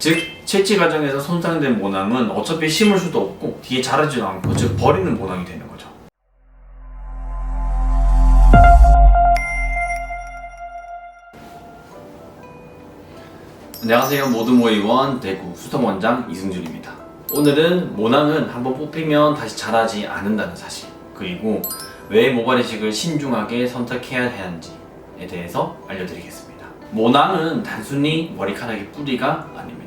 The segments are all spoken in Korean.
즉 채취 과정에서 손상된 모낭은 어차피 심을 수도 없고 뒤에 자라지도 않고 즉 버리는 모낭이 되는 거죠. 안녕하세요. 모두모의원 대구 수성원장 이승준입니다. 오늘은 모낭은 한번 뽑히면 다시 자라지 않는다는 사실, 그리고 왜 모발이식을 신중하게 선택해야 하는지에 대해서 알려드리겠습니다. 모낭은 단순히 머리카락의 뿌리가 아닙니다.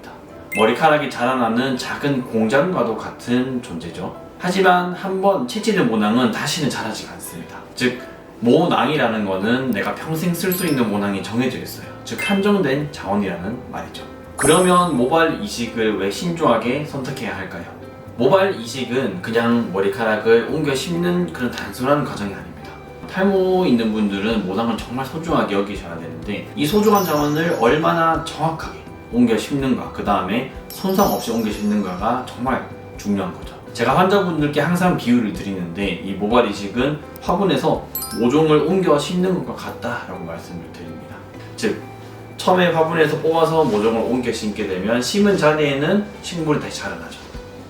머리카락이 자라나는 작은 공장과도 같은 존재죠. 하지만 한번 채취된 모낭은 다시는 자라지가 않습니다. 즉 모낭이라는 것은 내가 평생 쓸 수 있는 모낭이 정해져 있어요. 즉 한정된 자원이라는 말이죠. 그러면 모발 이식을 왜 신중하게 선택해야 할까요? 모발 이식은 그냥 머리카락을 옮겨 심는 그런 단순한 과정이 아닙니다. 탈모 있는 분들은 모낭을 정말 소중하게 여기셔야 되는데, 이 소중한 자원을 얼마나 정확하게 옮겨 심는가, 그 다음에 손상 없이 옮겨 심는가가 정말 중요한 거죠. 제가 환자분들께 항상 비유를 드리는데, 이 모발 이식은 화분에서 모종을 옮겨 심는 것과 같다라고 말씀을 드립니다. 즉 처음에 화분에서 뽑아서 모종을 옮겨 심게 되면 심은 자리에는 식물이 다시 자라나죠.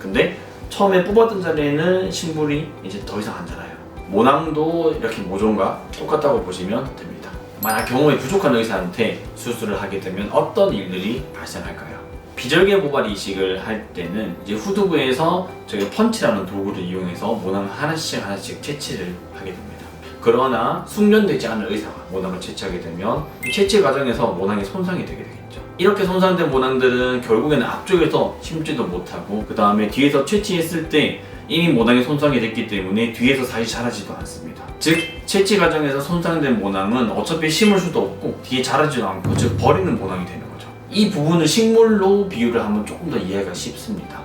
근데 처음에 뽑았던 자리에는 식물이 이제 더 이상 안 자라요. 모낭도 이렇게 모종과 똑같다고 보시면 됩니다. 만약 경험이 부족한 의사한테 수술을 하게 되면 어떤 일들이 발생할까요? 비절개 모발 이식을 할 때는 이제 후두부에서 저희 펀치라는 도구를 이용해서 모낭을 하나씩 채취를 하게 됩니다. 그러나 숙련되지 않은 의사가 모낭을 채취하게 되면 이 채취 과정에서 모낭이 손상이 되게 되겠죠. 이렇게 손상된 모낭들은 결국에는 앞쪽에서 심지도 못하고, 그 다음에 뒤에서 채취했을 때 이미 모낭이 손상이 됐기 때문에 뒤에서 다시 자라지도 않습니다. 즉 채취 과정에서 손상된 모낭은 어차피 심을 수도 없고 뒤에 자라지도 않고 즉 버리는 모낭이 되는 거죠. 이 부분을 식물로 비유를 하면 조금 더 이해가 쉽습니다.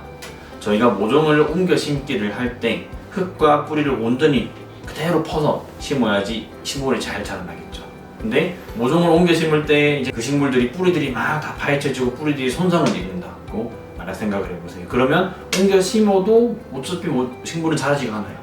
저희가 모종을 옮겨 심기를 할 때 흙과 뿌리를 온전히 그대로 퍼서 심어야지 식물이 잘 자라나겠죠. 근데 모종을 옮겨 심을 때 이제 그 식물들이 뿌리들이 막 다 파헤쳐지고 뿌리들이 손상을 입는다고 만약 생각을 해보세요. 그러면 옮겨 심어도 어차피 식물은 자라지가 않아요.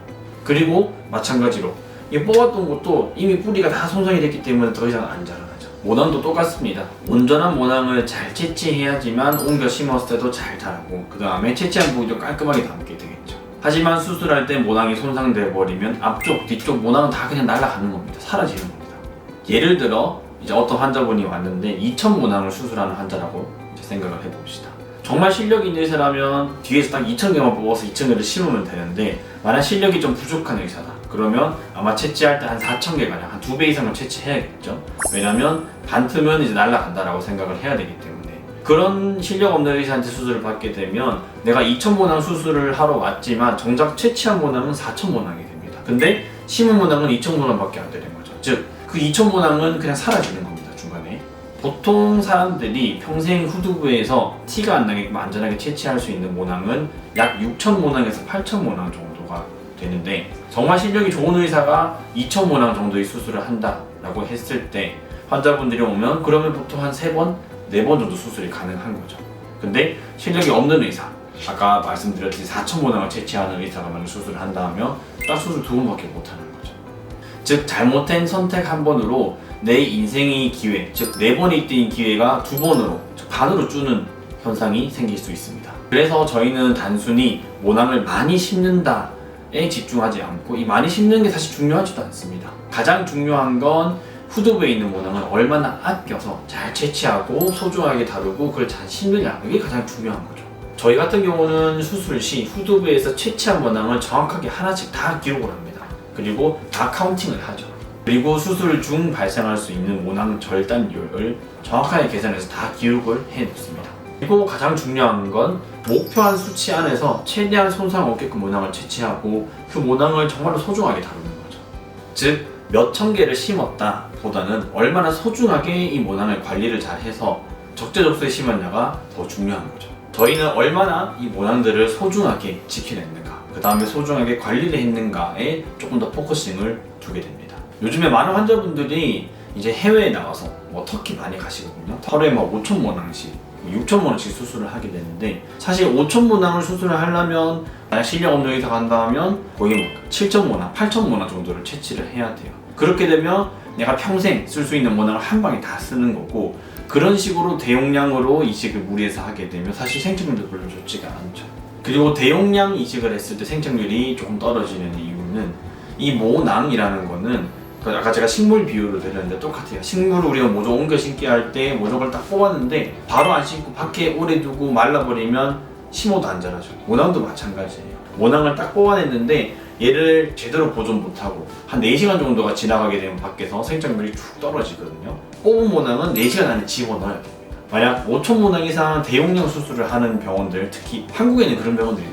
그리고 마찬가지로 이 뽑았던 것도 이미 뿌리가 다 손상이 됐기 때문에 더 이상 안 자라나죠. 모낭도 똑같습니다. 온전한 모낭을 잘 채취해야지만 옮겨 심었을 때도 잘 자라고, 그 다음에 채취한 부위도 깔끔하게 남게 되겠죠. 하지만 수술할 때 모낭이 손상돼 버리면 앞쪽, 뒤쪽 모낭은 다 그냥 날아가는 겁니다. 사라지는 겁니다. 예를 들어 이제 어떤 환자분이 왔는데 2천 모낭을 수술하는 환자라고 이제 생각을 해봅시다. 정말 실력이 있는 의사라면 뒤에서 딱 2,000개만 뽑아서 2,000개를 심으면 되는데, 만약 실력이 좀 부족한 의사다 그러면 아마 채취할 때 한 4,000개가량, 한 2배 이상을 채취해야겠죠. 왜냐면 반틈은 이제 날아간다라고 생각을 해야 되기 때문에. 그런 실력 없는 의사한테 수술을 받게 되면 내가 2,000모낭 수술을 하러 왔지만 정작 채취한 모낭은 4,000모낭이 됩니다. 근데 심은 모낭은 2,000모낭밖에 안 되는 거죠. 즉 그 2,000모낭은 그냥 사라지는 겁니다. 중간에. 보통 사람들이 평생 후두부에서 티가 안 나게 안전하게 채취할 수 있는 모낭은 약 6,000모낭에서 8,000모낭 정도가 되는데, 정말 실력이 좋은 의사가 2,000모낭 정도의 수술을 한다라고 했을 때 환자분들이 오면 그러면 보통 한 3번, 4번 정도 수술이 가능한 거죠. 근데 실력이 없는 의사, 아까 말씀드렸듯이 4,000모낭을 채취하는 의사가 만약 수술을 한다 하면 딱 수술 2번밖에 못하는 거죠. 즉 잘못된 선택 한 번으로 내 인생의 기회, 즉 4번이 뛴 기회가 2번으로, 즉 반으로 주는 현상이 생길 수 있습니다. 그래서 저희는 단순히 모낭을 많이 심는다에 집중하지 않고, 이 많이 심는 게 사실 중요하지도 않습니다. 가장 중요한 건 후두부에 있는 모낭을 얼마나 아껴서 잘 채취하고 소중하게 다루고 그걸 잘 심느냐, 이게 가장 중요한 거죠. 저희 같은 경우는 수술 시 후두부에서 채취한 모낭을 정확하게 하나씩 다 기록을 합니다. 그리고 다 카운팅을 하죠. 그리고 수술 중 발생할 수 있는 모낭 절단율을 정확하게 계산해서 다 기록을 해 놓습니다. 그리고 가장 중요한 건 목표한 수치 안에서 최대한 손상 없게끔 모낭을 채취하고 그 모낭을 정말로 소중하게 다루는 거죠. 즉 몇천 개를 심었다 보다는 얼마나 소중하게 이 모낭을 관리를 잘 해서 적재적소에 심었냐가 더 중요한 거죠. 저희는 얼마나 이 모낭들을 소중하게 지켜냈는가, 그 다음에 소중하게 관리를 했는가에 조금 더 포커싱을 두게 됩니다. 요즘에 많은 환자분들이 이제 해외에 나가서 터키 많이 가시거든요. 하루에 5,000모낭씩, 6,000모낭씩 수술을 하게 되는데, 사실 5,000모낭을 수술을 하려면 만약 실력 없는 의사가 한다 하면 거의 7,000모낭, 8,000모낭 정도를 채취를 해야 돼요. 그렇게 되면 내가 평생 쓸 수 있는 모낭을 한 방에 다 쓰는 거고, 그런 식으로 대용량으로 이식을 무리해서 하게 되면 사실 생착률도 별로 좋지가 않죠. 그리고 대용량 이식을 했을 때 생착률이 조금 떨어지는 이유는 이 모낭이라는 거는 아까 제가 식물 비유를 드렸는데 똑같아요. 식물을 우리가 모종 옮겨 심기 할 때 모종을 딱 뽑았는데 바로 안 심고 밖에 오래 두고 말라버리면 심어도 안 자라죠. 모낭도 마찬가지예요. 모낭을 딱 뽑아냈는데 얘를 제대로 보존 못하고 한 4시간 정도가 지나가게 되면 밖에서 생착률이 쭉 떨어지거든요. 뽑은 모낭은 4시간 안에 집어넣어야 됩니다. 만약 5천 모낭 이상 대용량 수술을 하는 병원들, 특히 한국에는 그런 병원들이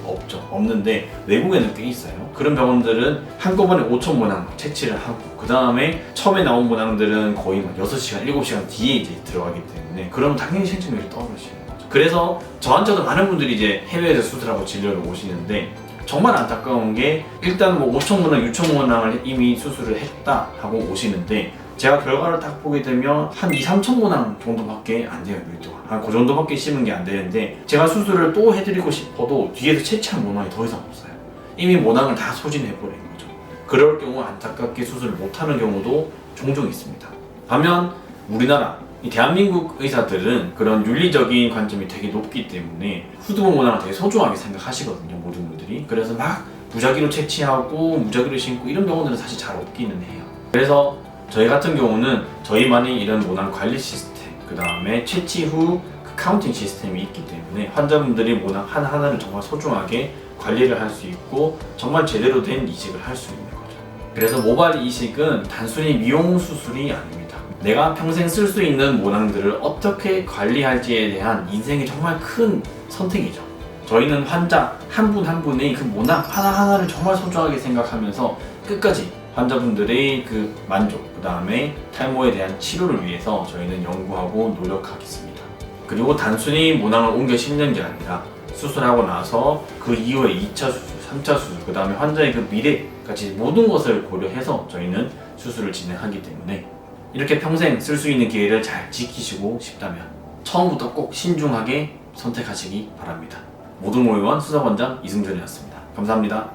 없는데 외국에는 꽤 있어요. 그런 병원들은 한꺼번에 5천 모낭 채취를 하고 그 다음에 처음에 나온 모낭들은 거의 6시간, 7시간 뒤에 이제 들어가기 때문에 그러면 당연히 생착률이 떨어지는 거죠. 그래서 저한테도 많은 분들이 이제 해외에서 수술하고 진료를 오시는데 정말 안타까운 게 일단 5천 모낭, 6천 모낭을 이미 수술을 했다 하고 오시는데 제가 결과를 딱 보게 되면 한 2, 3천 모낭 정도밖에 안 돼요. 밀도가 한 그 정도밖에 심은 게 안 되는데 제가 수술을 또 해드리고 싶어도 뒤에서 채취한 모낭이 더 이상 없어요. 이미 모낭을 다 소진해버린 거죠. 그럴 경우 안타깝게 수술을 못하는 경우도 종종 있습니다. 반면 우리나라 이 대한민국 의사들은 그런 윤리적인 관점이 되게 높기 때문에 후두부 모낭을 되게 소중하게 생각하시거든요. 모든 분들이. 그래서 막 무작위로 채취하고 무작위로 심고 이런 병원들은 사실 잘 없기는 해요. 그래서 저희 같은 경우는 저희만의 이런 모낭 관리 시스템, 그 다음에 채취 후 그 카운팅 시스템이 있기 때문에 환자분들이 모낭 하나하나를 정말 소중하게 관리를 할 수 있고 정말 제대로 된 이식을 할 수 있는 거죠. 그래서 모발 이식은 단순히 미용 수술이 아닙니다. 내가 평생 쓸 수 있는 모낭들을 어떻게 관리할지에 대한 인생의 정말 큰 선택이죠. 저희는 환자 한 분 한 분의 그 모낭 하나하나를 정말 소중하게 생각하면서 끝까지 환자분들의 그 만족, 그 다음에 탈모에 대한 치료를 위해서 저희는 연구하고 노력하겠습니다. 그리고 단순히 모낭을 옮겨 심는 게 아니라 수술하고 나서 그 이후에 2차 수술, 3차 수술, 그 다음에 환자의 그 미래까지 모든 것을 고려해서 저희는 수술을 진행하기 때문에 이렇게 평생 쓸 수 있는 기회를 잘 지키시고 싶다면 처음부터 꼭 신중하게 선택하시기 바랍니다. 모두모의원 수석원장 이승준이었습니다. 감사합니다.